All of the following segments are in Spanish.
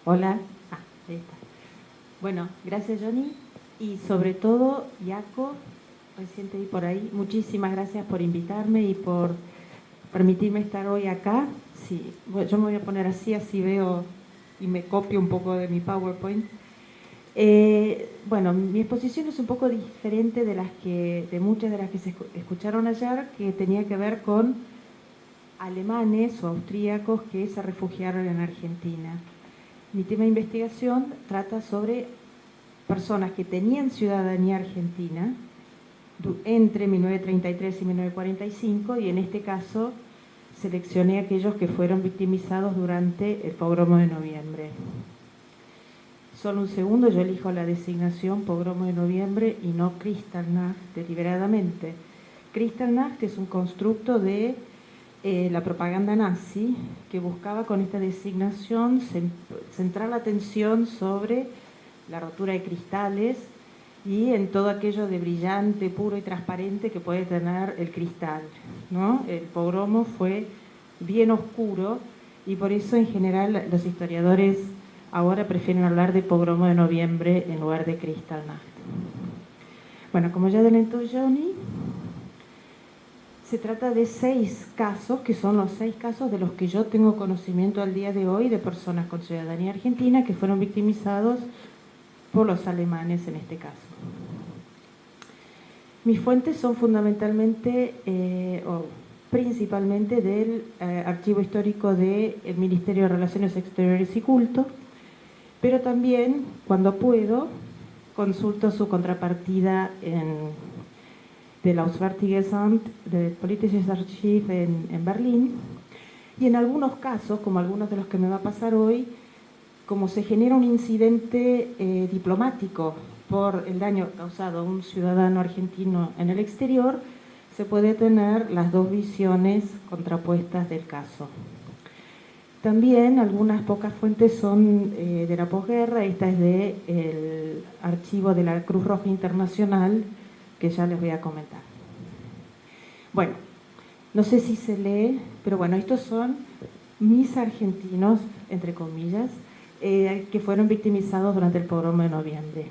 Hola. Ahí está. Bueno, gracias Johnny y sobre todo Jaco, recién te vi por ahí. Muchísimas gracias por invitarme y por permitirme estar hoy acá. Sí, bueno, yo me voy a poner así veo y me copio un poco de mi PowerPoint. Bueno, mi exposición es un poco diferente de muchas de las que se escucharon ayer, que tenía que ver con alemanes o austríacos que se refugiaron en Argentina. Mi tema de investigación trata sobre personas que tenían ciudadanía argentina entre 1933 y 1945 y en este caso seleccioné aquellos que fueron victimizados durante el pogromo de noviembre. Solo un segundo, yo elijo la designación pogromo de noviembre y no Kristallnacht deliberadamente. Kristallnacht es un constructo de la propaganda nazi que buscaba con esta designación centrar la atención sobre la rotura de cristales y en todo aquello de brillante, puro y transparente que puede tener el cristal, ¿no? El pogromo fue bien oscuro y por eso en general los historiadores ahora prefieren hablar de pogromo de noviembre en lugar de Kristallnacht. Bueno, como ya adelantó Johnny, se trata de 6 casos, que son los 6 casos de los que yo tengo conocimiento al día de hoy, de personas con ciudadanía argentina que fueron victimizados por los alemanes en este caso. Mis fuentes son fundamentalmente o principalmente del Archivo Histórico del Ministerio de Relaciones Exteriores y Culto, pero también, cuando puedo, consulto su contrapartida del Auswärtiges Amt, del Politisches Archiv en Berlín, y en algunos casos, como algunos de los que me va a pasar hoy, como se genera un incidente diplomático por el daño causado a un ciudadano argentino en el exterior, se puede tener las dos visiones contrapuestas del caso. También algunas pocas fuentes son de la posguerra, esta es del archivo de la Cruz Roja Internacional, que ya les voy a comentar. Bueno, no sé si se lee, pero bueno, estos son mis argentinos, entre comillas, que fueron victimizados durante el pogromo de noviembre.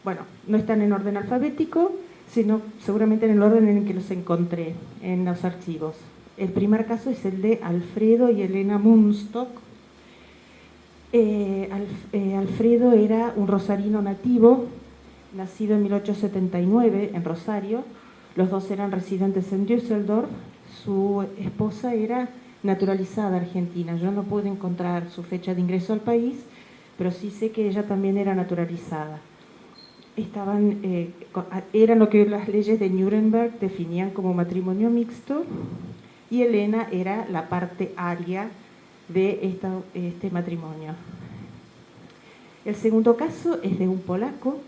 Bueno, no están en orden alfabético, sino seguramente en el orden en el que los encontré en los archivos. El primer caso es el de Alfredo y Elena Munstock. Alfredo era un rosarino nativo, nacido en 1879 en Rosario. Los dos eran residentes en Düsseldorf. Su esposa era naturalizada argentina. Yo no pude encontrar su fecha de ingreso al país, pero sí sé que ella también era naturalizada. Eran lo que las leyes de Nuremberg definían como matrimonio mixto, y Elena era la parte aria de este matrimonio. El segundo caso es de un polaco,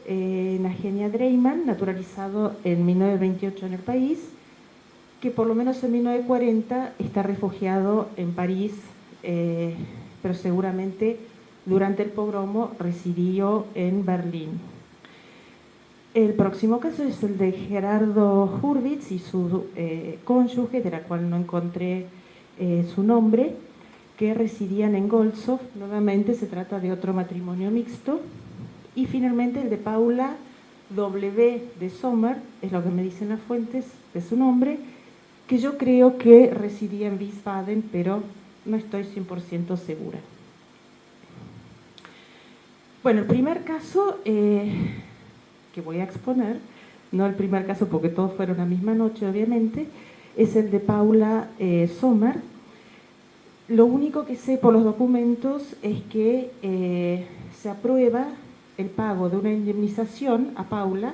Nagenia Dreiman, naturalizado en 1928 en el país, que por lo menos en 1940 está refugiado en París, pero seguramente durante el pogromo residió en Berlín. El próximo caso es el de Gerardo Hurwitz y su cónyuge, de la cual no encontré su nombre, que residían en Golzow. Nuevamente se trata de otro matrimonio mixto. Y finalmente el de Paula W. de Sommer, es lo que me dicen las fuentes de su nombre, que yo creo que residía en Wiesbaden, pero no estoy 100% segura. Bueno, el primer caso que voy a exponer, no el primer caso porque todos fueron la misma noche obviamente, es el de Paula Sommer. Lo único que sé por los documentos es que se aprueba el pago de una indemnización a Paula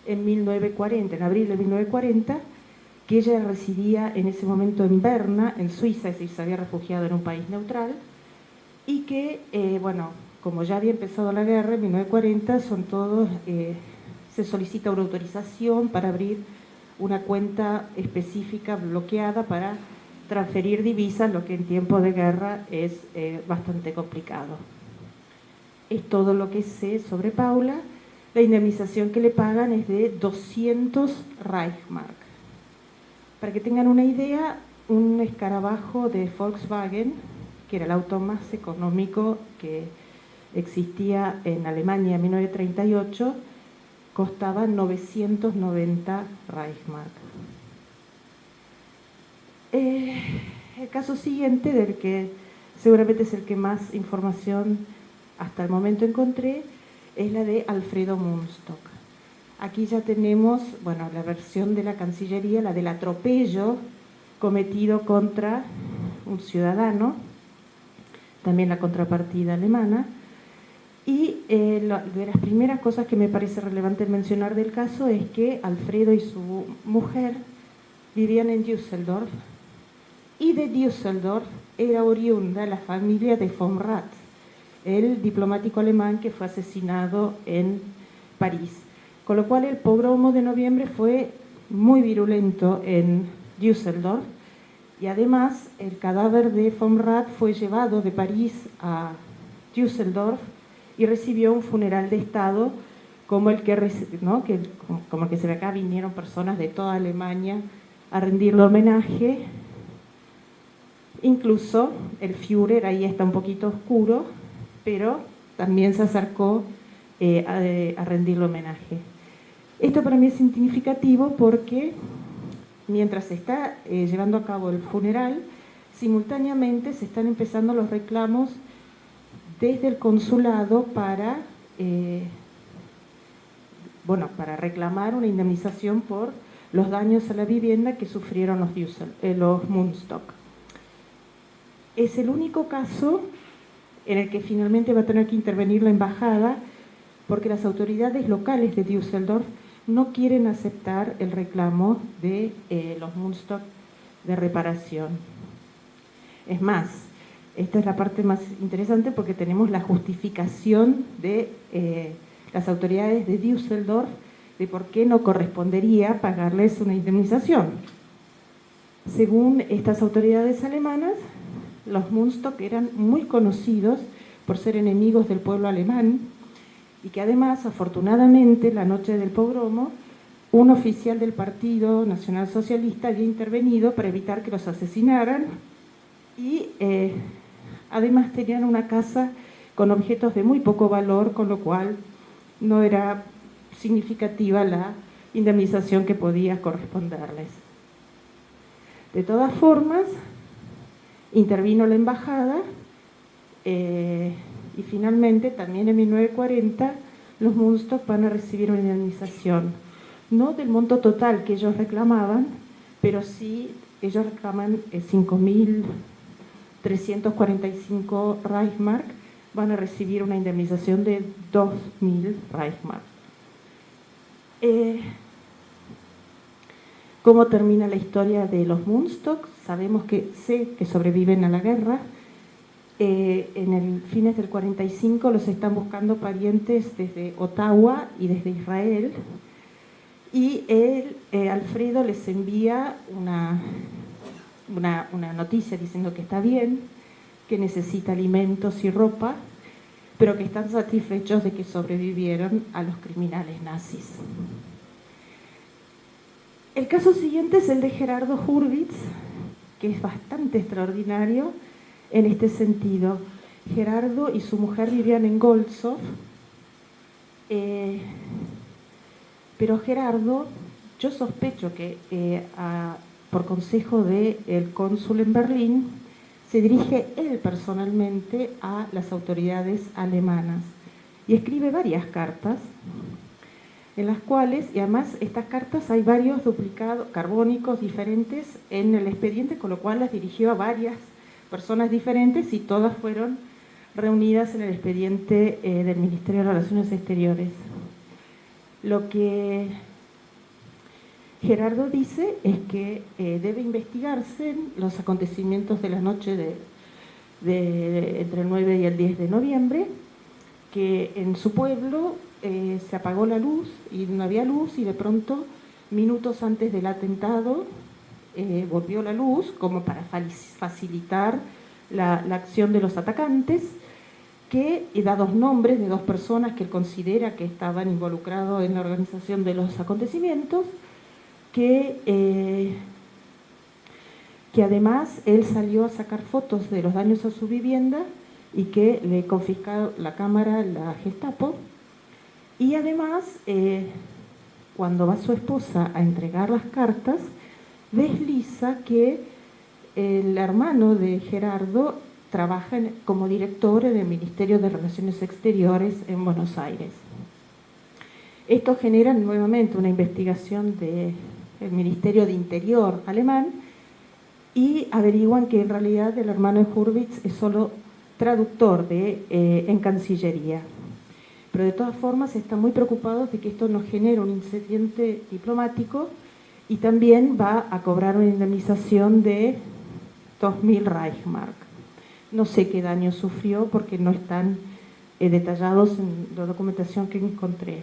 en 1940, en abril de 1940, que ella residía en ese momento en Berna, en Suiza, es decir, se había refugiado en un país neutral, y que, bueno, como ya había empezado la guerra en 1940, se solicita una autorización para abrir una cuenta específica bloqueada para transferir divisas, lo que en tiempo de guerra es bastante complicado. Es todo lo que sé sobre Paula. La indemnización que le pagan es de 200 Reichsmark. Para que tengan una idea, un escarabajo de Volkswagen que era el auto más económico que existía en Alemania en 1938, costaba 990 Reichsmark. El caso siguiente, del que seguramente es el que más información hasta el momento encontré, es la de Alfredo Mundstock. Aquí ya tenemos, bueno, la versión de la Cancillería, la del atropello cometido contra un ciudadano, también la contrapartida alemana. Y de las primeras cosas que me parece relevante mencionar del caso es que Alfredo y su mujer vivían en Düsseldorf, y de Düsseldorf era oriunda la familia de von Rath, el diplomático alemán que fue asesinado en París. Con lo cual el pogromo de noviembre fue muy virulento en Düsseldorf, y además el cadáver de von Rath fue llevado de París a Düsseldorf y recibió un funeral de Estado como el que, ¿no? como el que se ve acá. Vinieron personas de toda Alemania a rendirle homenaje. Incluso el Führer, ahí está un poquito oscuro, pero también se acercó a rendirle homenaje. Esto para mí es significativo porque mientras se está llevando a cabo el funeral, simultáneamente se están empezando los reclamos desde el consulado para reclamar una indemnización por los daños a la vivienda que sufrieron los Mundstock. Es el único caso en el que finalmente va a tener que intervenir la embajada, porque las autoridades locales de Düsseldorf no quieren aceptar el reclamo de los Mundstock de reparación. Es más, esta es la parte más interesante porque tenemos la justificación de las autoridades de Düsseldorf de por qué no correspondería pagarles una indemnización. Según estas autoridades alemanas, los Mundstock eran muy conocidos por ser enemigos del pueblo alemán, y que además, afortunadamente, la noche del pogromo, un oficial del Partido Nacional Socialista había intervenido para evitar que los asesinaran, y además tenían una casa con objetos de muy poco valor, con lo cual no era significativa la indemnización que podía corresponderles. De todas formas, intervino la embajada y finalmente, también en 1940, los Mundstock van a recibir una indemnización, no del monto total que ellos reclamaban, pero sí ellos reclaman 5.345 Reichsmark, van a recibir una indemnización de 2.000 Reichsmark. ¿Cómo termina la historia de los Mundstock? Sabemos que sobreviven a la guerra. En el fines del 45 los están buscando parientes desde Ottawa y desde Israel, y Alfredo les envía una noticia diciendo que está bien, que necesita alimentos y ropa, pero que están satisfechos de que sobrevivieron a los criminales nazis. El caso siguiente es el de Gerardo Hurwitz, que es bastante extraordinario en este sentido. Gerardo y su mujer vivían en Golzow, pero Gerardo, yo sospecho que por consejo del cónsul en Berlín, se dirige él personalmente a las autoridades alemanas y escribe varias cartas, en las cuales, y además estas cartas hay varios duplicados carbónicos diferentes en el expediente, con lo cual las dirigió a varias personas diferentes y todas fueron reunidas en el expediente del Ministerio de Relaciones Exteriores. Lo que Gerardo dice es que debe investigarse los acontecimientos de la noche entre el 9 y el 10 de noviembre, que en su pueblo se apagó la luz y no había luz, y de pronto, minutos antes del atentado, volvió la luz como para facilitar la acción de los atacantes, que da dos nombres de dos personas que él considera que estaban involucrados en la organización de los acontecimientos, que que además él salió a sacar fotos de los daños a su vivienda y que le confiscaron la cámara la Gestapo. Y además, cuando va su esposa a entregar las cartas, desliza que el hermano de Gerardo trabaja como director en el Ministerio de Relaciones Exteriores en Buenos Aires. Esto genera nuevamente una investigación del Ministerio de Interior alemán y averiguan que en realidad el hermano de Hurwitz es solo traductor en Cancillería. Pero de todas formas están muy preocupados de que esto nos genere un incidente diplomático y también va a cobrar una indemnización de 2.000 Reichsmark. No sé qué daño sufrió porque no están detallados en la documentación que encontré.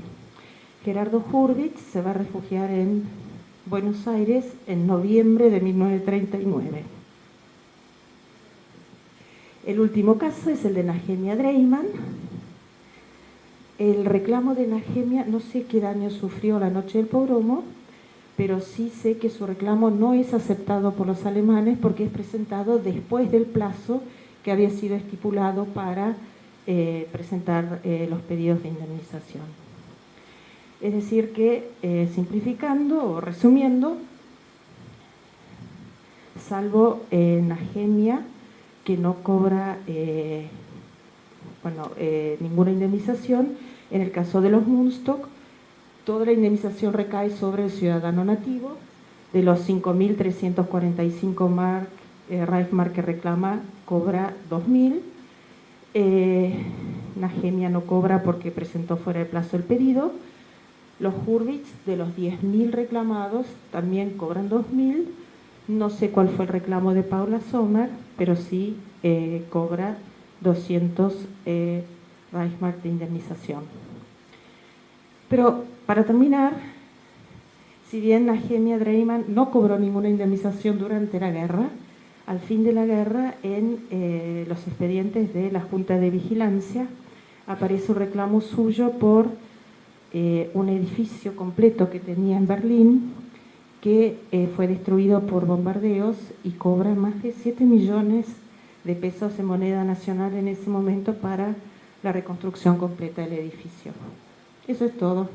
Gerardo Hurwitz se va a refugiar en Buenos Aires en noviembre de 1939. El último caso es el de Nahemia Dreiman. El reclamo de Nahemia, no sé qué daño sufrió la noche del pogromo, pero sí sé que su reclamo no es aceptado por los alemanes porque es presentado después del plazo que había sido estipulado para presentar los pedidos de indemnización. Es decir que, simplificando o resumiendo, salvo Nahemia, que no cobra ninguna indemnización, en el caso de los Mundstock, toda la indemnización recae sobre el ciudadano nativo. De los 5.345 Reichsmark que reclama, cobra 2.000. Nahemia no cobra porque presentó fuera de plazo el pedido. Los Hurwitz, de los 10.000 reclamados, también cobran 2.000. No sé cuál fue el reclamo de Paula Sommer, pero sí cobra 200 Reichsmark de indemnización. Pero para terminar, si bien Nahemia Dreiman no cobró ninguna indemnización durante la guerra, al fin de la guerra, en los expedientes de la Junta de Vigilancia, aparece un reclamo suyo por un edificio completo que tenía en Berlín, que fue destruido por bombardeos y cobra más de 7 millones de pesos en moneda nacional en ese momento para la reconstrucción completa del edificio. Eso es todo.